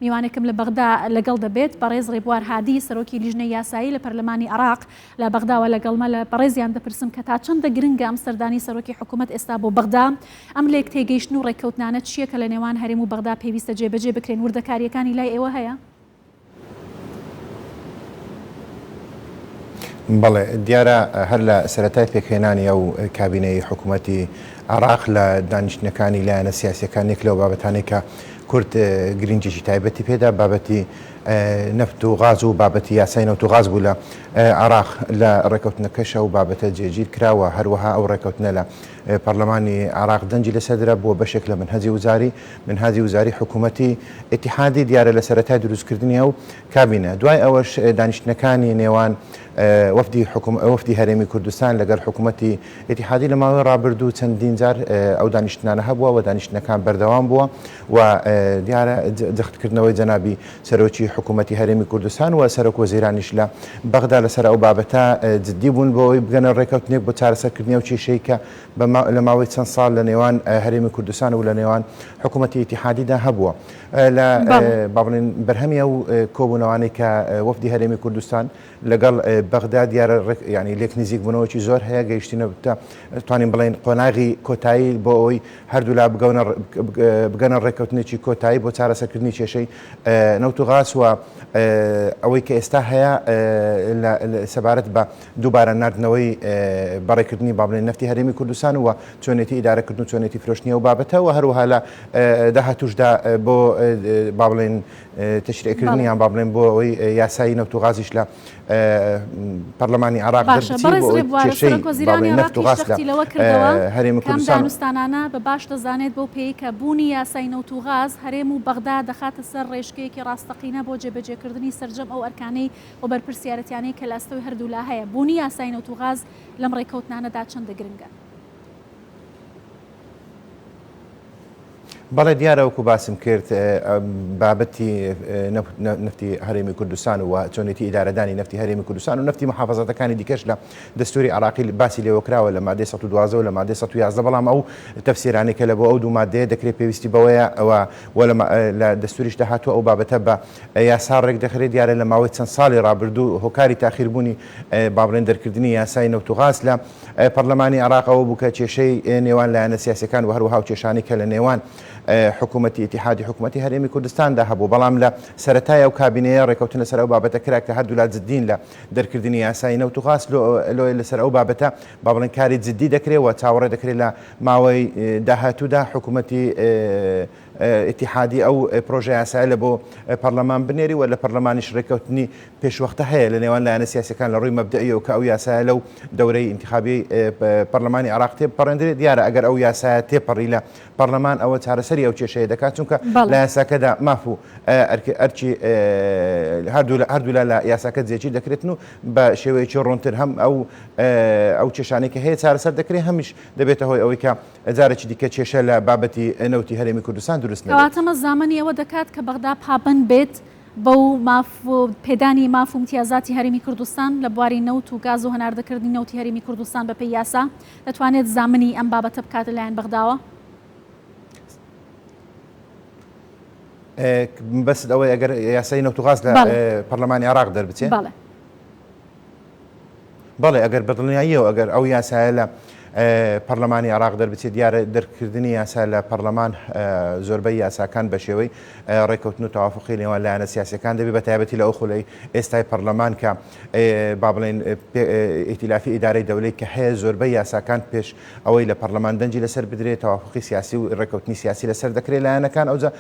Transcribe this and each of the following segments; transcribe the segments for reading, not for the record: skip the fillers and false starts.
میوانێکم لە بەغدا لەگەڵ دەبێت بەڕێز ڕێبوار هادی سەرۆکی لیژنەی یاسایی لە پەرلەمانی عێراق لە بەغداوە لەگەڵمە لە بەڕێزیان دەپرسم کە تا چەندە گرنگە ئەم سەردانی سەرۆکی حکوومەت ئێستا بۆ بەغدا ئەم لێک تێگەیشتن و ڕێککەوتنانە چییە کە لە نێوان هەرێم و بەغدا پێویستە جێبەجێ بکرێن وردەکاریەکانی لای ئێوە هەیە؟ بەڵێ دیارە هەر لە سەرەتای پێکهێنانی ئەو کابینەی حکوومەتی عێراق لە دانیشتنەکانی لایەنە سیاسیەکانێک لەو بابەتانێک کە کورد گرنگێکی تایبەتی پێدا بابەتی نەفت و غاز و بابەتی یاسای نەوت و غاز بوو لە عێراق لە ڕێکەوتنەکەشە و بابەتە جێگیر کراوە هەروەها ئەو ڕێکەوتنە لە پەرلەمانی عێراق دەنجی لەسەردرا بووە بەشێک لە منهاجی وزاری حکوومەتی ئیتیحادی دیارە لە سەرەتای دروستکردنی ئەو کابینە دوای ئەوەش دانیشتنەکانی نێوان وەفدی هەرێمی کوردستان لەگەڵ حکوومەتی ئیتیحادی لە ماوەی ڕابردوو چەندین جار ئەو دانیشتنانە هەبووە و دانیشتنەکان بەردەوام بووە و دیارە جەختکردنەوەی جەنابی سەرۆکی حکوومەتی هەرێمی کوردستان و سەرۆک وەزیرانیش لە بەغدا لەسەر ئەو بابەتە جددی بوون بۆی بگەنە ڕێکەوتنێک بۆ چارەسەرکردنی ئەو کێشەی کە لە ماوەی چەند ساڵ لە نێوان هەرێمی کوردستان و لە نێوان حکوومەتی ئیتیحادیدا هەبووە لە باڵێن بەرهەمی ئەو کۆبوونەوانەی کە وەفدی هەرێمی کوردستان لەگەڵ بەغدا دیارە ینی لێک نزیک بوونەوەی زۆر هەیە گەیشتینە توانین بڵێن قۆناغی کۆتایی بۆ ئەوی هەردوو لا بگەنە ڕێکەوتنێکی کۆتایی بۆ چارەسەرکردنی کێشەی نەوت و غاز و ئەوەی کە ئێستا هەیە سەبارەت بە دووبارە نردنەوەی بەڕێکردنی باڵێن نەفتی هەرێمی کوردستان و چۆنێتی ئیدارەکردن و چۆنێتی فرۆشتنی و بابەتە و هەروەها لە داهاتووشدا بۆ باڵێن تشریعکردنیان باڵێن بۆ ئەوەی یاسایی نەوت و غازیش لە پەرلەمانی عێراق هەرێمی کوردستان دانوستانانە بە باش دەزانێت بۆ پێی کە بوونی یاسای نەوت و غاز هەرێم و بەغدا دەخاتە سەر ڕێژگەیەکی ڕاستەقینە بۆ جێبەجێکردنی سەرجەم ئەو ئەرکانەی و بەرپرسیارەتیانەی کە لە ئەستەوەی هەردوو لا هەیە بوونی یاسای نەوت و غاز لەم ڕێکەوتنانەدا چەندە گرنگە؟ بەڵێ دیارەوەکو باسم کرد بابەتی نفتی هەرێمی کوردستان و چۆنێتی ئیدارەدانی نفتی هەرێمی کوردستان و نفتی محافەزەتەکانی دیکەش لە دەستوری عێراقی باسی لێوەکراوە لە مادەی 112 و لە مادەی 111 بەڵام ئەو تەفسیرانەی کە لە بۆ ئەو دوو مادەیە دەکرێت پێویستی بەوەیە ئەوە لە دەستوریشدا هاتووە ئەو بابەتە بە یاسا ڕێک دەخرێت دیارە لە ماوەی چەند ساڵی ڕابردوو هۆکاری تاخیربوونی باڵێن دەرکردنی یاسای نەوت و غاز لە پەرلەمانی عێراقەوە بوو کە کێشەی نێوان لایەنە سیاسیەکان و هەروەها کێشانی کە لە نێوان حکوومەتی ئیتیحادی حکوومەتی هەرێمی کوردستاندا هەبوو بەڵام لە سەرەتای ئەو کابینەیە ڕێکەوتنە سەر ئەو بابەتە کرا کە هەردوو لا جددین لە دەرکردنی یاسای نەوت و غاز لەسەر ئەو بابەتە با بڵێن کاری جددی دەکرێت و چاوەڕێ دەکرێت لە ماوەی داهاتوودا حکوومەتی ئیتیحادی ئەو پرۆژە یاسای لە بۆ پەرلەمان بنێری و لە پەرلەمانیش ڕێکەوتنی پێشوەختە هەیە لە نێوان لایەنە سیاسیەکان لە ڕووی مەبدەئیەوە کە ئەو یاسایە لەو دەورەی ئینتیخابی پەرلەمانی عێراق تێپەڕێندرێت دیارە ئەگەر ئەو یاسایە تێپەڕی لە پەرلەمان ئەوە چارەسەری ئەو کێشەیە دەکات چونکە لە یاساکەدا مافوو ئەرکی هەردوو لە یاساکە جێگیر دەکرێتن و بە شێوەیەکی ڕۆنتر هەم ئەو کێشانێک کە هەیە چارەسەر دەکرێت هەمیش دەبێتە هۆی ئەوەی کە جارێکی دیکە کێشە لە بابەتی نەوتی هەرێمی کوردستان دروست نەبێت. کەواتەمە زامانی ئەوە دەکات کە بەغدا پابند بێت بەو پێدانی ماف و امتیازاتی هەرێمی کوردستان لە بواری نەوت و گاز و هەناردەکردنی نەوتی هەرێمی کوردستان بە پێی یاسا دەتوانێت زامنی ئەم بابەتە بکاتە لایەن بەغداوە؟ بەس ئەوەی ئەگەر یاسای نەوت و غاز لە پەرلەمانی عێراق دەربچێت بەڵێ ئەگەر بەدڵنیاییەوە ئەگەر ئەو یاسایە لە پەرلەمانی عێراق دەربچێت دیارە دەرکردنی یاسا لە پەرلەمان زۆربەی یاساکان بە شێوەی ڕێکەوتن و تەوافقی نێوان لایەنە سیاسیەکان دەبێت بە تایبەتی لە ئەو خولەی ئێستای پەرلەمان کە با بڵێن ئیتیلافی ئیدارەی دەوڵەی کە هەیە زۆربەی یاساکان پێش ئەوەی لە پەرلەمان دەنجی لەسەر بدرێت تەوافقی سیاسی و ڕێکەوتنی سیاسی لەسەر دەکرێت لایەنەکان ئەوجا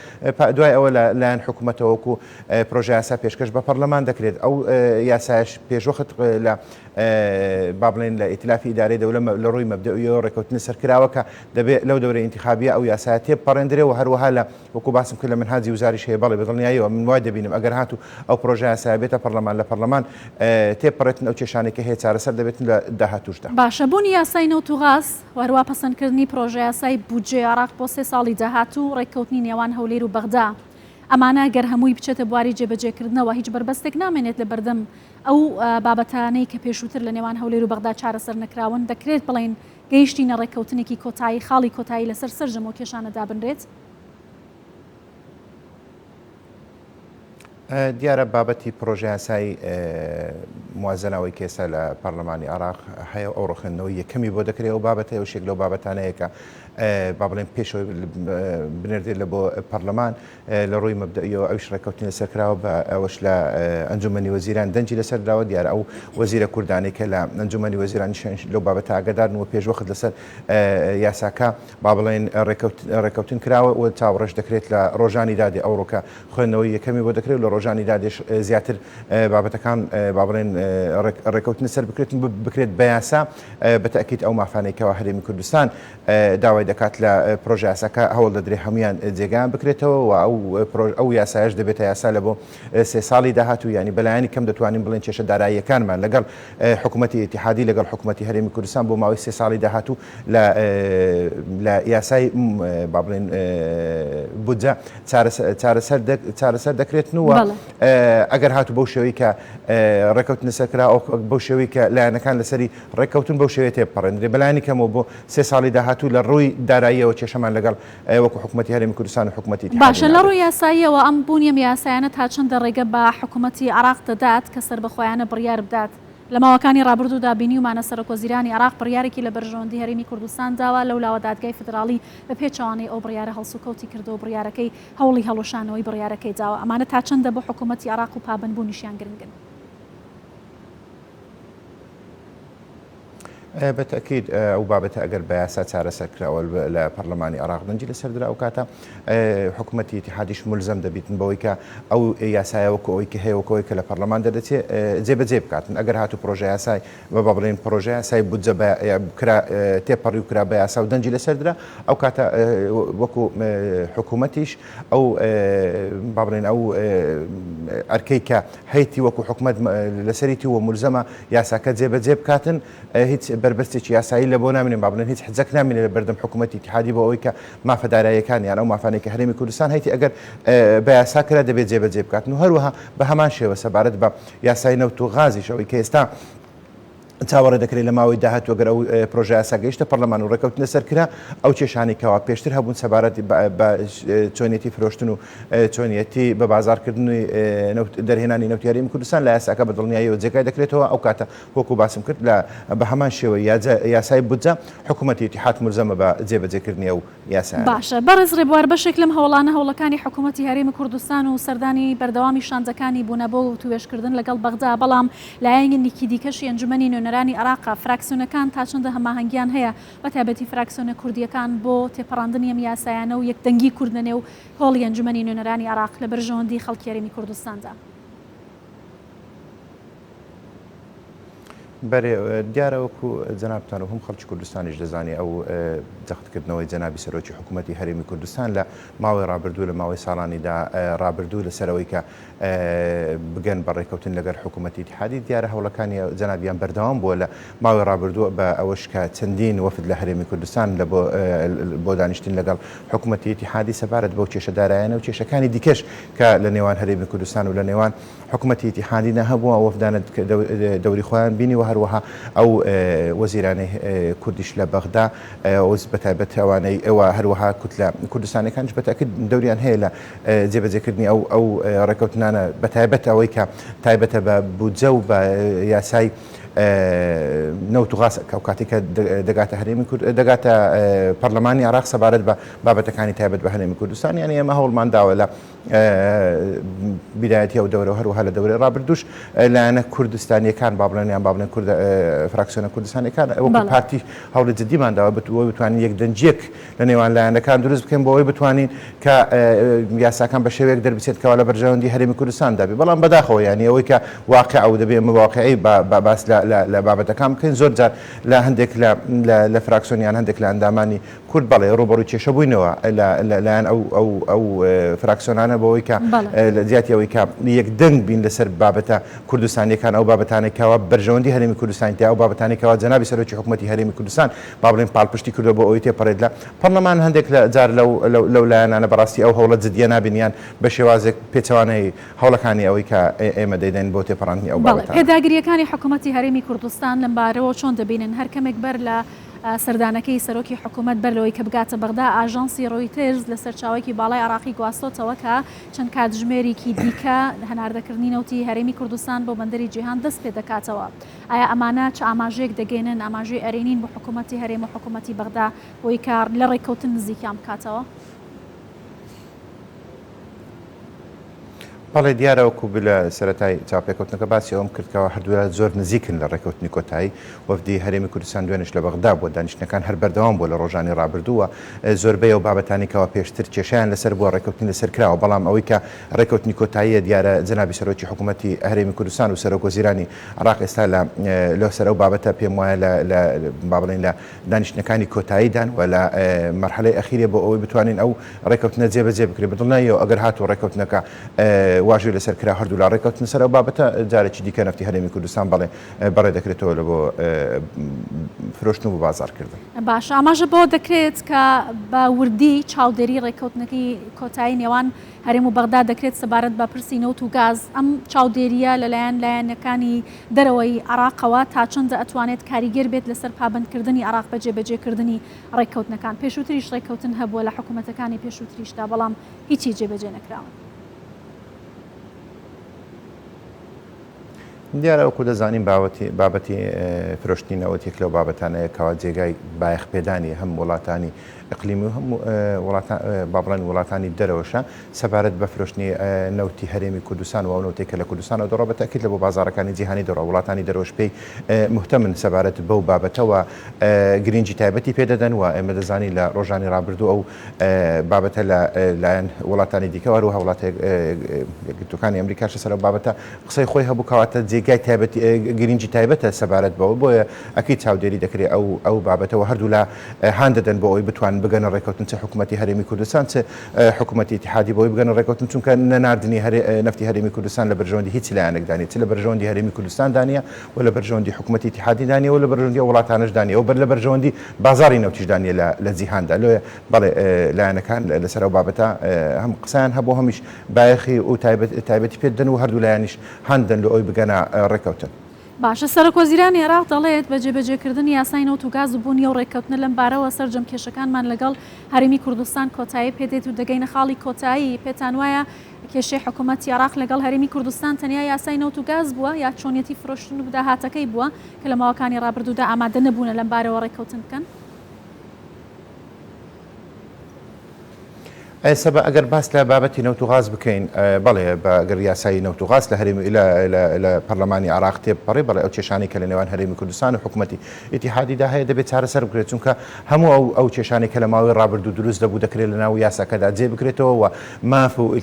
دوای ئەوە لایەن حکوومەتەوەکو پرۆژە یاسا پێشکەش بە پەرلەمان دەکرێت ئەو یاسایش پێشوەخت لە با بڵێن لە ئیتیلافی ئیدارەی دەوڵە لە ڕووی مەبدەئیەوە ڕێکەوتنی سەرکراوەکە دەبێت لەو دەورەی ئینتیخابیە ئەو یاسایە تێپەڕێندرێ و هەروەها لە وەکو باسم کرد لە منهاجی وزاریش هەیە بەڵێ بەدڵنیاییەوە من وای دەبینم ئەگەر هاتوو ئەو پرۆژە یاسایە بێتە پەرلەمان لە پەرلەمان تێپەڕێتن ئەو کێشانێکی هەیە چارەسەر دەبێتن لە داهاتووشدا. باشە بوونی یاسای نەوت و غاز و هەروە پەسەندکردنی پرۆژە یاسای بودجێ عێراق بۆ 3 ساڵی داهاتوو ڕێککەوتنی نێوان هەولێر و بەغدا ئەمانە گەر هەمووی بچێتە بواری جێبەجێکردنەوە هیچ بربەستێک نامێنێت لە بەردەم ئەو بابەتانەی کە پێشووتر لە نێوان هەولێر و بەغدا چارەسەر نەکراون دەکرێت بڵێن گەیشتینە ڕێککەوتنێکی کۆتایی خاڵی کۆتایی لەسەر سەرجەم و کێشانە دابنرێت؟ دیارە بابەتی پرۆژه یاسای موازنەوەی کێسە لە پەرلەمانی عێراق هەیە ئەو ڕۆخێندنەوەی یەکەمی بۆ دەکرێت و بابەتە و شێک لەو بابەتانەیە کە با بڵێن پێشەوەی بنێردێت لە بۆ پەرلەمان لە ڕووی مەبدەئیەوە ئەوش ڕێکەوتنی لەسەرکراوە بە ئەوەش لە ئەنجومەنی وەزیران دەنجی لەسەرداوە دیارە ئەو وەزیرە کوردانی کە لە ئەنجومەنی وەزیرانی لەو بابەتە ئاگادارن و پێشوەخت لەسەر یاساکە با بڵێن ڕێکەوتن کراوە و چاوەڕێژ دەکرێت لە ڕۆژانی دادێ ئەوڕۆکە خوێندنەوەی یەکەمی بۆ دەکرێت لە ڕۆژانی دادێش زیاتر بابەتەکان با بڵێن ڕێکەوتنی سەر بکرێت بە یاسا بەتەکیید ئەو مافانێکەوە هەرێمی کوردستان داوای دەکات لە پرۆژه یاساکە هەوڵ دەدرێت هەمویان جێگان بکرێتەوە و ئەو یاسایش دەبێتە یاسا لە بۆ 3 ساڵی داهاتوو ینی بەلایانی کەم دەتوانین بڵێن کێشە داراییەکانمان لەگەڵ حکوومەتی ئیتیحادی لەگەڵ حکوومەتی هەرێمی کوردستان بۆ ماوەی 3 ساڵی داهاتوو لە یاسای با بڵێن بودجە چارەسەر دەکرێتنەوە ئەگەر هاتوو بەو شێوەی کە ڕێکەوتنە سەرکرا ئەو بەو شێوەی کە لایەنەکان لەسەری ڕێکەوتن بەو شێوەیە تێپەڕێنرێ بەلایانی کەمەوە بۆ 3 ساڵی داهاتوو لە ڕووی داراییەوە کێشەمان لەگەڵ وەکو حکوومەتی هەرێمی کوردستان و حکوومەتی باشە لە ڕووی یاساییەوە ئەم بوونیەم یاسایانە تا چەندە ڕێگە بە حکوومەتی عێراق دەدات کە سەربەخۆیانە بڕیار بدات لە ماوەکانی ڕابردوودا بینیومانە سەرۆکوەزیرانی عێراق بڕیارێکی لە بەرژەوەندی هەرێمی کوردستان داوە لەولاوە دادگای فدراڵی بە پێچەوانەی ئەو بڕیارە هەڵسوکەوتی کردو و بڕیارەکەی هەوڵی هەڵۆشانەوەی بڕیارەکەی داوە ئەمانە تا چەندە بۆ حکوومەتی عێراق و پابندبوونیشیان گرنگن بەتەکیید ئەو بابەتە ئەگەر بە یاسا چارەسەرکراوە لە پەرلەمانی عێراق دەنجی لەسەردرا ئەو کاتە حکوومەتی ئیتیحادیش ملزەم دەبیتن بەوەی کە ئەو یاسایە وەکو ئەوەی کە هەیە وەکەوەی کە لە پەرلەمان دەدەچێت جێبەجێ بکاتن ئەگەر هاتوو پرۆژه یاسای بە بڵێن پرۆژه یاسای بودجە تێپەڕی و کرا بە یاسا و دەنجی لەسەردرا ئەو کاتە وەکو حکوومەتیش ئەو با بڵێن ئەو ئەرکەی کە هەیتی وەکو حکوومەت لەسەریتی و ملزەمە یاساکە جێبەجێ بکاتن هیچ بربەستێکی یاسایی لە بۆ نامێنین با بڵێن هیچ حجەک نامێنێت لە بەردەم حکوومەتی ئیتیحادی بۆ ئەوەی کە مافەداراییەکان یان ئەو مافانێک کە هەرێمی کوردستان هەیتی ئەگەر بە یاسا کرا دەبێت جێبەجێ بکاتن و هەروەها بە هەمان شێوە سەبارەت بە یاسای نەوت و غازیش ئەوەی کە ئێستا چاوەڕێ دەکرێت لە ماوەی داهاتوە گەر ئەو پرۆژه یاسا گەیشتە پەرلەمان و ڕێکەوتنە سەرکرا ئەو کێشانەی کەوا پێشتر هەبوون سەبارەتی بە چۆنیەتی فرۆشتن و چۆنیەتی بە بازارکردنی دەرهێنانی نەوتیاریی کوردستان لە یاساکە بە دڵنیاییەوە جێگای دەکرێتەوە ئەو کاتە وەکو باسم کرد بە هەمان شێوە یاسای بودجە حکوومەتی ئیتیحاد ملزەمە بە جێبەجێکردنی ئەو یاسایە. باشە بەڕێز ڕێبوار بەشێک لەم هەوڵانە هەوڵەکانی حکوومەتی هەرێمی کوردستان و سەردانی بەردەوامی شانجەکانی بوونە بۆ توێژکردن لەگەڵ بەغدا بەڵام لایەنێکی دیکەشی ئەنجومەنی نوێنەرانی عێراق فراکسیۆنەکان تا چەندە هەماهەنگیان هەیە بە تایبەتی فراکسیۆنە کوردیەکان بۆ تێپەڕاندنی ئەم یاسایانە و یەکدەنگی کوردنەنێ و هۆڵی ئەنجومەنی نوێنەرانی عێراق لە بەرژەوەندی خەڵکی هەرێمی کوردستاندا. بەێ دیارەوەکو جەنابتان و هەم خەڵکی کوردستانیش دەزانێت ئەو جەختکردنەوەی جەنابی سەرۆکی حکوومەتی هەرێمی کوردستان لە ماوەی ڕابردوو لە ماوەی ساڵانیدا ڕابردوو لەسەرەوەی کە بگەن بە ڕێکەوتن لەگەر حکوومەتی ئیتیحادی دیارە هەوڵەکانی جەنابیان بەردەوام بووە لە ماوەی ڕابردووە بە ئەوەش کە چەندین وەفد لە هەرێمی کوردستان بۆ دانیشتن لەگەڵ حکوومەتی ئیتیحادی سەبارەت بەو کێشەدارایانە و کێشەکانی دیکەش کە لە نێوان هەرێمی کوردستان و لە نێوان حکوومەتی ئیتیحادی نەهەبووە وەفدانە دەوری خۆیان بینی و هەروەها ئەو وەزیرانەی کوردیش لە بەغدا بەتایبەت ئەوانەی ئەوە هەروەها کوردستانەکانش بەتاکید دەوریان هەیە لە جێبەجێکردنی ئەو ڕێکەوتنانە بەتایبەت ئەوەی کە تایبەتە بە بودجە و بە یاسای نەوت و غاز ئەو کاتێککە دەگاتە هەرێمی دەگاتە پەرلەمانی عێراق سەبارەت بە بابەتەکانی تایبەت بە هەرێمی کوردستان یانی ئێمە هەوڵمان داوە لە بیدایەتی ئەو دەورە هەروەها لە دەورەی ڕابردووش لایەنە کوردستانیەکان با بڵێنیان با بڵێن فراکسیۆنە کوردستانیەکان وەکو پارتی هەوڵی جدیمان داوە بۆی بتوانین یەک دەنجێک لە نێوان لایەنەکان دروست بکەین بۆەوەی بتوانین کە یاساکان بە شێوەیەک دەربچێتکەوە لە بەرژەوەندی هەرێمی کوردستان دابێ بەڵام بەداخەوە یانی ئەوەی کە واقع ئەو دەبێ مواقعی باس لە بابەتەکان بکەین زۆر جار لە هەندێک لە فراکسیۆنیان هەندێک لە ئەندامانی کورد بەڵێ ڕوبەڕووی کێشە بووینەوە لایەن ئەو فراکسیۆنانە بەوەی کە زیاتی ئەوەی کە یەک دەنگ بین لەسەر بابەتە کوردستانیەکان ئەو بابەتانێکەوە بەرژەوەندی هەرێمی کوردستان تا ئەو بابەتانێکەوە جەنابی سەرۆکی حکوومەتی هەرێمی کوردستان با بڵێن پاڵپشتی کردو بۆ ئەوەی تێپەڕێت لە پەرلەمان هەندێک جار لەو لایەنانە بەڕاستی ئەو هەوڵە جدیە نابینیان بە شێوازێک پێچەوانەی هەوڵەکانی ئەوەی کە ئێمە دەیدەین بۆ تێپەڕاندنی ئەو بابەتە. پێداگیریەکانی حکوومەتی هەرێمی کوردستان لەم بارەوە چۆن دەبینن هەر کەمێک بەر لە سەردانەکەی سەرۆکی حکوومەت بەرلەوەی کە بگاتە بەغدا ئاژانسی ڕۆیترز لە سەرچاوێکی باڵای عراقی گواستۆتەوە کە چەند کاتژمێرێکی دیکە هەناردەکردنی نەوتی هەرێمی کوردستان بۆ بەندەری جیهان دەست پێ دەکاتەوە. ئایا ئەمانە چ ئاماژەیەک دەگەێنن ئاماژەی ئەرێنین بۆ حکوومەتی هەرێم و حکوومەتی بەغدا بۆی کار لە ڕێککەوتن نزیکیان بکاتەوە؟ بەڵێ دیارەوەکو لە سەرەتای چاپێککەوتنەکە باسی ئەوم کردکەوە هەردووە زۆر نزیکن لە ڕێککەوتنی کۆتایی وەفدی هەرێمی کوردستان دوێنش لە بەغدا بۆ دانیشتەکان هەر بەردەوام بۆ لە ڕۆژانی ڕابردووە زۆربەی ئەو بابەتانێکەوە پێشتر کێشیان لەسەر بۆ ڕێککەوتنی لەسەر کراوە بەڵام ئەوەی کە ڕێککەوتنی کۆتاییە دیارە جەنابی سەرۆکی حکوومەتی هەرێمی کوردستان و سەرۆک وەزیرانی عراق ئێستا لە سەر ئەو بابەتە پێم وایە با بڵێن لە دانیشتەکانی کۆتاییدان و لە مەرحەلەی ئەخیرێ بۆ ئەوەی بتوانین ئەو ڕێککەوتنە جێبەجێ بکرێت بدڵنایەوە ئەگەر هاتوو ڕێککەوتنەکە واژوی لەسەر کرا هەردوو لا ڕێککەوتن سەر ئەو بابەتە جارێکی دیکە نەفتی هەرێمی کوردستان بەڕێ دەکرێتەوە لە بۆ فرۆشتن و بازارکردن. باش ئاماژە بۆ دەکرێت کە بە وردی چاودێری ڕێککەوتنەکەی کۆتایی نێوان هەرێم و بەغدا دەکرێت سەبارەت بە پرسی نەوت و گاز ئەم چاودێریە لەلایەن لایەنەکانی دەرەوەی عراقەوە تا چەندە ئەتوانێت کاریگەر بێت لەسەر پابندکردنی عراق بە جێبەجێکردنی ڕێککەوتنەکان. پێشووتریش ڕێککەوتن هەبووە لە حکوومەتەکانی پێشووتریشدا بەڵام هیچی جێبەجێ نەکراون. دیارەوەکو دەزانین بابەتی فرۆشتنی نەوەتێک لەو بابەتانەیە کەوا جێگای بایەخ پێدانی هەم وڵاتانی ئەقلیمی و هەموو بابڕێن وڵاتانی دەرەوەشە سەبارەت بە فرۆشتنی نەوتی هەرێمی کوردستان و ئەو نەوتێکە لە کوردستانەوە دەڕۆ بە تاکید لە بۆ بازارەکانی جیهانی دەڕۆ وڵاتانی دەرەوەش پێی مهتەمن سەبارەت بەو بابەتەوە گرنگی تایبەتی پێدەدەن و ئێمە دەزانی لە ڕۆژانی ڕابردوو ئەو بابەتە لایەن وڵاتانی دیکە وەروها وڵاتی یەکگرتووەکانی ئەمریکاش لەسەر ئەو بابەتە قسەی خۆی هەبوو کەواتە جێگای تایبەتی گرنگی تایبەتە سەبارەت بەوە بۆیە ئەکەی چاودێری دەکرێت ئەو بابەتەوە هەردوو لا هاان دەدەن بۆ ئەوی بتوان بگەنە ڕێککەوتن چه حکوومەتی هەرێمی کوردستان چه حکوومەتی اتحادی بۆی بگەنە ڕێککەوتن چونکە نەناردنی نفتی هەرێمی کوردستان لە بەرژەوەندی هیچ لایەنێکدانی چ لە بەرژەوەندی هەرێمی کوردستان دانیە و لە بەرژەوەندی حکوومەتی اتحادی دانیە و لە بەرژەوەندی وڵاتانش دانیە و بەر لە بەرژەوەندی بازاری نەوتیش دانیە لە جیهاندا لێ بەڵێ لایەنەکان لەسەر ئەو بابەتە هەم قسەیان هەبوو هەمیش بایەخی و تایبەتی پێدەن و هەردوو لایەنیش هەندن لە ئەوی بگەنە ڕێککەوتن. باشە سەرۆک وەزیرانی عێراق دەڵێت بە جێبەجێکردنی یاسای نەوت و گاز و بوونی و ڕێککەوتنە لەم بارەوە سەرجەم کێشەکانمان لەگەڵ هەرێمی کوردستان کۆتایی پێدێت و دەگەینە خاڵی کۆتایی پێتان وایە کێشەی حکوومەتی عێراق لەگەڵ هەرێمی کوردستان تەنیا یاسای نەوت و گاز بووە یا چۆنیەتی فرۆشتن و بداهاتەکەی بووە کە لە ماوەکانی ڕابردوودا ئامادە نەبوونە لەم بارەوە ڕێککەوتن بکەن؟ سەبە ئەگەر باس لە بابەتی نەوت و غاز بکەین بەڵێ بەگەر یاسایی نەوت و غاز لە هەرێمی لە پەرلەمانی عراق تێبپەڕێ بەڵێ ئەو کێشانی کە لە نێوان هەرێمی کوردستان و حکوومەتی ئیتیحادیدا هەیە دەبێت چارەسەر بکرێت چونکە هەموو ئەو کێشانی کە لە ماوەی ڕابردوو دروست دەبوو دەکرێت لە ناو یاساکەدا جێ بکرێتەوە و ماف و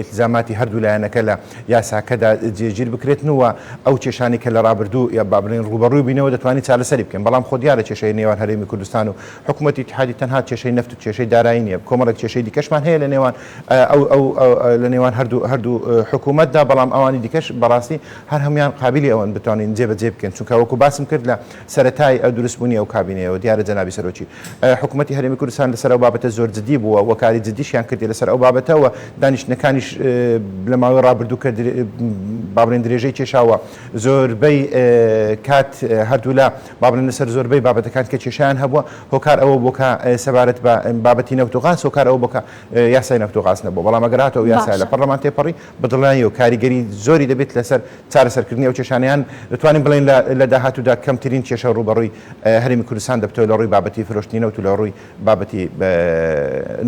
ئیلتزاماتی هەردوو لایەنەکە لە یاساکەدا جێگیر بکرێتن و ئەو کێشانی کە لە ڕابردوو یا بابرین ڕوبەڕووی بینەوە دەتوانێت چارەسەری بکەین بەڵام خۆ دیارە کێشەی نێوان هەرێمی کوردستان و حکوومەتی ئیتیحادی تەنها کێشەی نەفت و کێشەی دارایی نییە کۆمەڵێک کێشەی دیکەشمان هەیە لە نێوان لە نێوان هەردوو حکوومەتدا بەڵام ئەوانی دیکەش بەڕاستی هەر هەمویان قابلی ئەوەن بتوانین جێبەجێ بکەن چونکە وەکو باسم کرد لە سەرەتای ئەو دروستبوونی ئەو کابینەیەوە دیارە جەنابی سەرۆکی حکوومەتی هەرێمی کوردستان لەسەر ئەو بابەتە زۆر جدی بووە و کاری جدیشیان کردی لەسەر ئەو بابەتەوە دانیشتنەکانیش لە ماوەی ڕابردوو کە بابرێن درێژەی کێشاوە زۆربەی کات هەردوو لا بابرێن لەسەر زۆربەی بابەتەکان کە کێشیان هەبووە هۆکار ئەوە بۆکە سەبارەت بە بابەتی نەوت و غاز هۆکار ئەوە بۆکە یاسای نەفت و غاز نەبوو بەڵام ئەگەراتەوە یاسای لە پەرلەمان تێپەڕی بەدڵنیایی و کاریگەری زۆری دەبێت لەسەر چارەسەرکردنی ئەو کێشانیان دەتوانین بڵێن لە داهاتوودا کەمترین کێشە ڕوبەڕووی هەرێمی کوردستان دەبتەوە لە ڕووی بابەتی فرۆشتنی نەوت و لە ڕووی بابەتی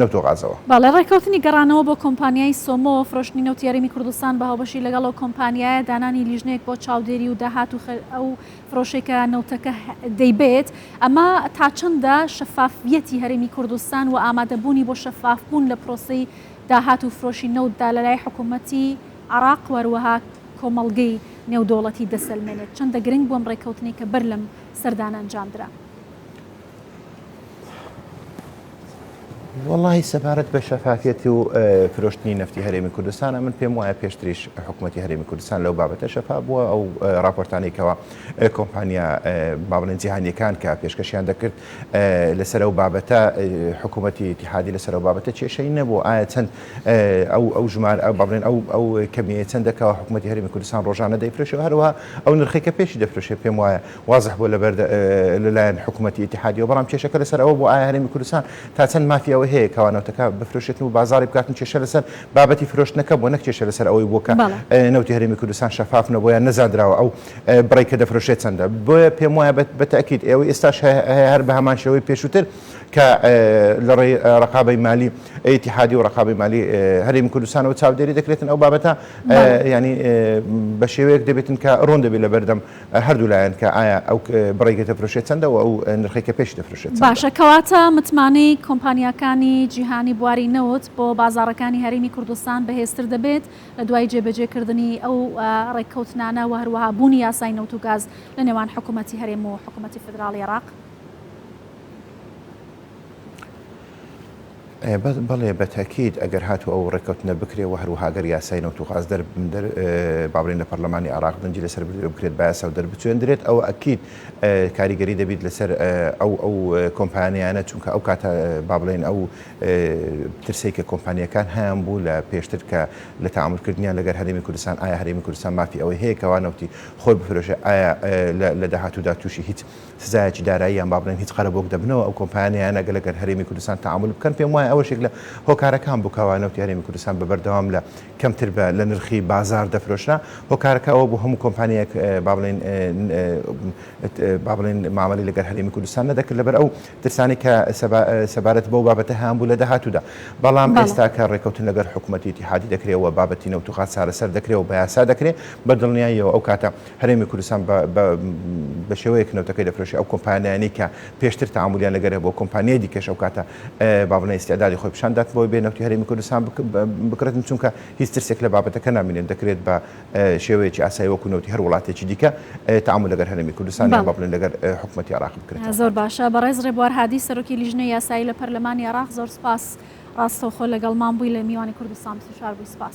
نەوت و غازەوە. باڵێ ڕێککەوتنی گەڕانەوە بۆ کۆمپانیای سۆمۆ فرۆشتنی نەوتی هەرێمی کوردستان بە هاوبەشی لەگەڵ ئەو کۆمپانیایە دانانی لیژنەیەک بۆ چاودێری و داهات و ئەو فرۆشێکە نەوتەکە دەیبێت ئەمە تا چەندە شەفافیەتی هەرێمی کوردستان و ئامادەبوونی بۆ شەفافبوون لە پرۆسەی داهات و فرۆشی نەوتدا لە لای حکوومەتی عراق وەروەها کۆمەڵگەی نێودوڵەتی دەسەلمێنێت چەندە گرنگ بووم ڕێککەوتنی کە بەر لەم سەردان ئەنجامدرا. والله سەبارەت بە شەفافیەتی و فرۆشتنی نفتی هەرێمی کوردستان من پێم وایە پێشتریش حکوومەتی هەرێمی کوردستان لەو بابەتە شەفاف بووە ئەو راپۆرتانێکەوە کۆمپانیا با بڵێن جیهانیەکان کە پێشکەشیان دەکرد لەسەر ئەو بابەتە حکوومەتی اتحادی لەسەر ئەو بابەتە کێشەی نەبوو ئایا چەند ئەو ژمار با بڵێن ئەو کەمیە چەندەکەوە حکوومەتی هەرێمی کوردستان ڕۆژانە دەیفرۆشێ هەروەها ئەو نرخێکە پێشی دەفرۆشێ پێم وایە واضح بوو لەلایەن حکوومەتی اتحادیەوە بەڵام کێشەکە لەسەر ئەوە بۆ ئایا هەرێمی کوردستان تا چەند مافی ئەوە هەیە کەوانەوتەکە بفرۆشێتن و بازاری بکاتن کێشە لەسەر بابەتی فرۆشتنەکە بۆ نەک کێشە لەسەر ئەوەی بۆکە نەوتی هەرێمی کوردستان شەفاف نەبووە نەزانراوە ئەو بڕێکە دەفرۆشێت چەندە بۆیە پێم وایە بەتەکید ئێوە ئێستاش هەر بە هەمان شێوەی پێشووتر کە لە ڕێی ڕقابەی مالی ئیتیحادی و ڕقابەی مالی هەرێمی کوردستانەوە چاودێری دەکرێتن ئەو بابەتە ینی بە شێوەیەک دەبێتن کە ڕوون دەبێت لە بەردەم هەردوو لایەن کە ئایا ئەو بڕێکە دەفرۆشێت چەندە و ئەو نرخێکە پێش دەفرۆشێت باشە کەواتە متمانەی کۆمپانیاکانی جیهانی بواری نەوت بۆ بازاڕەکانی هەرێمی کوردستان بەهێزتر دەبێت لە دوای جێبەجێکردنی ئەو ڕێککەوتنانە و هەروەها بوونی یاسای نەوت و گاز لە نێوان حکوومەتی هەرێم و حکوومەتی فدراڵی عێراق. بەڵێ بەتاکید ئەگەر هاتوو ئەو ڕێکەوتنە بکرێ و هەروەهاگەر یاسای نەوت و غاز بابڕین لە پەرلەمانی عێراق دەنجی لەسەر بکرێت با یاسا و دەربچێندرێت ئەوە ئەکید کاریگەری دەبیت لەسەر ئەو کۆمپانیانە چونکە ئەو کاتە با بڵێن ئەو ترسەی کە کۆمپانیەکان هەیان بوو لە پێشتر کە لە تەعاملکردنیان لەگەر هەرێمی کوردستان ئایا هەرێمی کوردستان مافی ئەوەی هەیە کەوانەوتی خۆی بفرۆشێ ئایا لە داهاتوودا تووشی هیچ سزایەکی داراییان با بڵێن هیچ قەرەبۆک دەبنەوە ئەو کۆمپانیانە لەگەر هەرێمی کوردستان تەعامل بکەن پێم وایە ئەوەشێک لە هۆکارەکان بوو کەوانەوتی هەرێمی کوردستان بەبەردەوام لە کەمتر بە لە نرخی بازار دەفرۆشرا هۆکارەکە ئەوە بۆ هەموو کۆمپانیەک با بڵێن معاملەی لەگەر هەرێمی کوردستان نەدەکرد لەبەر ئەو ترسانی کە سەبارەت بەو بابەتە هەیان بوو لە داهاتوودا بەڵام ئێستا کە ڕێکەوتن لەگەر حکوومەتی اتحادی دەکرێتەوە بابەتی نەوت و غاز چارەسەر دەکرێت و بە یاسا دەکرێت بەدڵنیاییەوە ئەو کاتە هەرێمی کوردستان بە شێوەیەک نەوتەکەی دەفرۆشێ ئەو کۆمپانیانی کە پێشتر تەعاملیان لەگەرە بۆ کۆمپانیای دیکەش ئەو کاتە با بڵێن ئیستعدادی خۆی پیشاندات بۆی بێ نەوتی هەرێمی کوردستان بکرێتن چونکە هیچ ترسێک لە بابەتەکە نامێنێت دەکرێت بە شێوەیەکی ئاسایی وەکو نەوتی هەر وڵاتێکی دیکە تەعامل لەگەر هەرێمی کوردستان با بڵێن لەگەر حکوومەتی عێراق بکرێت. زۆر باشە بەڕێز ڕێبوار هادی سەرۆکی لیژنەی یاسایی لە پەرلەمانی عێراق زۆر سپاس ڕاستەوخۆ لەگەڵمان بووی لە میوانی کوردستان 24 سپاس.